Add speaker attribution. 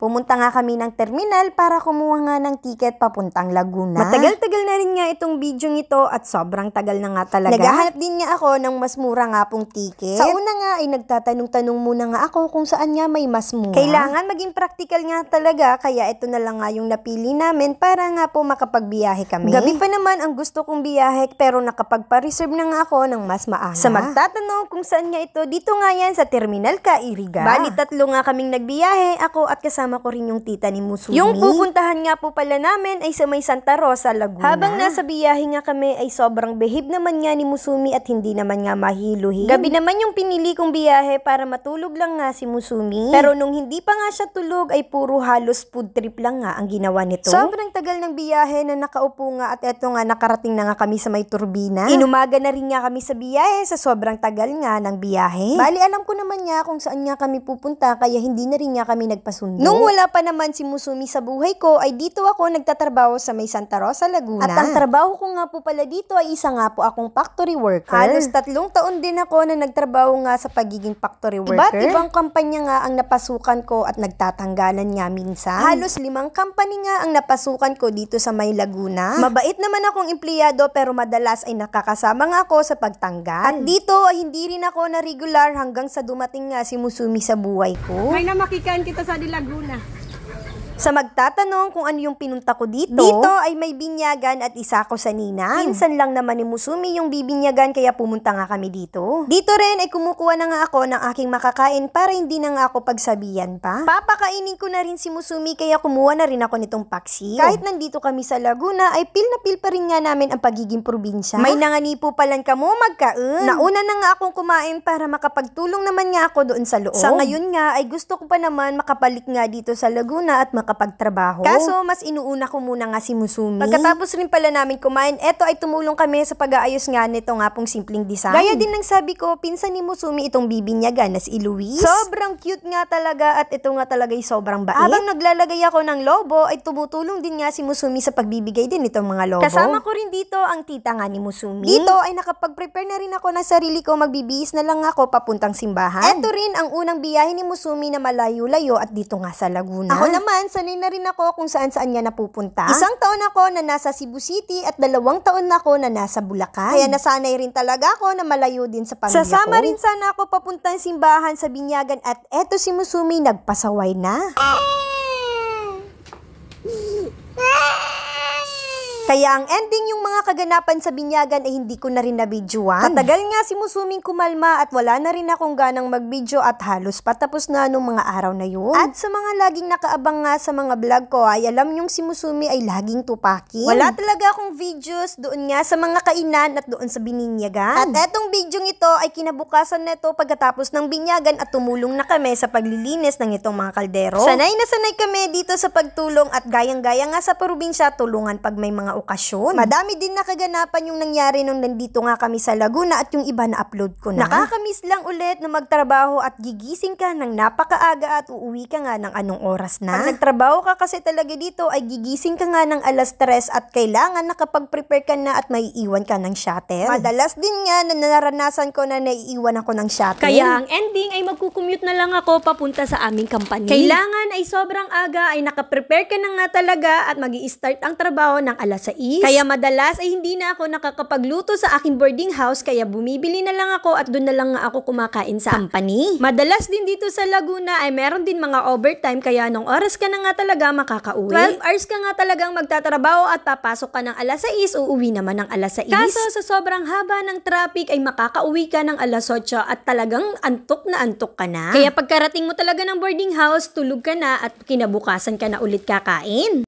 Speaker 1: Pumunta nga kami ng terminal para kumuha nga ng ticket papuntang Laguna. Matagal-tagal na rin nga itong video ito at sobrang tagal na nga talaga. Naghahanap din nga ako ng mas mura nga pong ticket. Sa una nga ay nagtatanong-tanong muna nga ako kung saan nga may mas mura. Kailangan maging practical nga talaga, kaya ito na lang nga yung napili namin para nga po makapagbiyahe kami. Gabi pa naman ang gusto kong biyahe pero nakapagpa-reserve na nga ako ng mas maaga. Sa magtatanong kung saan nga ito, dito nga yan sa Terminal Kairiga. Bali, 3 nga kaming nagbiyahe, ako at kasama ko rin yung tita ni Musumi. Yung pupuntahan nga po pala namin ay sa may Santa Rosa, Laguna. Habang nasa biyahe nga kami ay sobrang behave naman nga ni Musumi at hindi naman nga mahiluhin. Gabi naman yung pinili kong biyahe para matulog lang nga si Musumi. Pero nung hindi pa nga siya tulog ay puro halos food trip lang nga ang ginawa nito. Sobrang tagal ng biyahe na nakaupo nga at eto nga nakarating na nga kami sa may turbina. Inumaga na rin nga kami sa biyahe sa sobrang tagal nga ng biyahe. Bali alam ko naman nga kung saan nga kami pupunta kaya hindi na rin nga kami nagpasundo. Nung wala pa naman si Musumi sa buhay ko, ay dito ako nagtatrabaho sa may Santa Rosa, Laguna. At ang trabaho ko nga po pala dito ay isa nga po akong factory worker. Halos 3 taon din ako na nagtrabaho nga sa pagiging factory worker. Iba't ibang kampanya nga ang napasukan ko at nagtatanggalan nga minsan. Halos 5 company nga ang napasukan ko dito sa may Laguna. Mabait naman akong empleyado pero madalas ay nakakasama nga ako sa pagtanggal. At dito ay hindi rin ako na regular hanggang sa dumating nga si Musumi sa buhay ko.
Speaker 2: May namakikaan kita sa Laguna.
Speaker 1: Sa magtatanong kung ano yung pinunta ko dito ay may binyagan at isa ko sa ninang. Minsan lang naman ni Musumi yung bibinyagan kaya pumunta nga kami dito. Dito rin ay kumukuha na nga ako ng aking makakain para hindi na nga ako pagsabihan pa. Papakainin ko na rin si Musumi kaya kumuha na rin ako nitong paksiw. Kahit nandito kami sa Laguna ay pil na pil pa rin nga namin ang pagiging probinsya. May nanganipo palang kamo magkain. Nauna na nga akong kumain para makapagtulong naman nga ako doon sa loob. Sa ngayon nga ay gusto ko pa naman makabalik nga dito sa Laguna at makapagtrabaho. Kaso, mas inuuna ko muna nga si Musumi. Pagkatapos rin pala namin kumain, eto ay tumulong kami sa pag-aayos nga nito nga pong simpleng design. Gaya din ng sabi ko, pinsan ni Musumi itong bibinyagan na si Luis. Sobrang cute nga talaga at ito nga talaga ay sobrang bait. Habang naglalagay ako ng lobo, ay tumutulong din nga si Musumi sa pagbibigay din itong mga lobo. Kasama ko rin dito ang tita nga ni Musumi. Dito ay nakapag-prepare na rin ako ng sarili ko, magbibihis na lang ako papuntang simbahan. Eto rin ang unang biyahe ni Musumi na malayo-layo at dito nga sa Laguna. Ako naman, sanay na rin ako kung saan-saan niya napupunta. 1 taon ako na nasa Cebu City at 2 taon na ako na nasa Bulacan. Kaya nasanay rin talaga ako na malayo din sa pamilya ko. Sasama rin sana ako papuntang simbahan sa binyagan at eto si Musumi nagpasaway na. Kaya ang ending yung mga kaganapan sa binyagan ay hindi ko na rin nabidyoan. Matagal nga si Musuming kumalma at wala na rin akong ganang magbidyo at halos patapos na nung mga araw na yun. At sa mga laging nakaabang nga sa mga vlog ko ay alam yung si Musumi ay laging tupakin. Wala talaga akong videos doon nga sa mga kainan at doon sa bininyagan. At etong video ito ay kinabukasan neto pagkatapos ng binyagan at tumulong na kami sa paglilinis ng itong mga kaldero. Sanay na sanay kami dito sa pagtulong at gayang-gaya nga sa probinsya tulungan pag may mga okasyon. Madami din nakaganapan yung nangyari nung nandito nga kami sa Laguna at yung iba na upload ko na. Nakakamiss lang ulit na magtrabaho at gigising ka ng napakaaga at uuwi ka nga ng anong oras na. Pag nagtrabaho ka kasi talaga dito ay gigising ka nga ng alas 3 at kailangan nakapag-prepare ka na at maiiwan ka ng shuttle. Madalas din nga na naranasan ko na naiiwan ako ng shuttle.
Speaker 2: Kaya ang ending ay magkukommute na lang ako papunta sa aming company. Kailangan ay sobrang aga ay nakaprepare ka na nga talaga at mag-i-start ang trabaho ng alas 6. Kaya madalas ay hindi na ako nakakapagluto sa aking boarding house kaya bumibili na lang ako at doon na lang nga ako kumakain sa company. Madalas din dito sa Laguna ay meron din mga overtime kaya nung oras ka na nga talaga makakauwi. 12 hours ka nga talagang magtatrabaho at papasok ka ng alas 6, uuwi naman ng alas 6. Kaso sa sobrang haba ng traffic ay makakauwi ka ng alas 8 at talagang antok na antok ka na. Kaya pagkarating mo talaga ng boarding house, tulog ka na at kinabukasan ka na ulit kakain.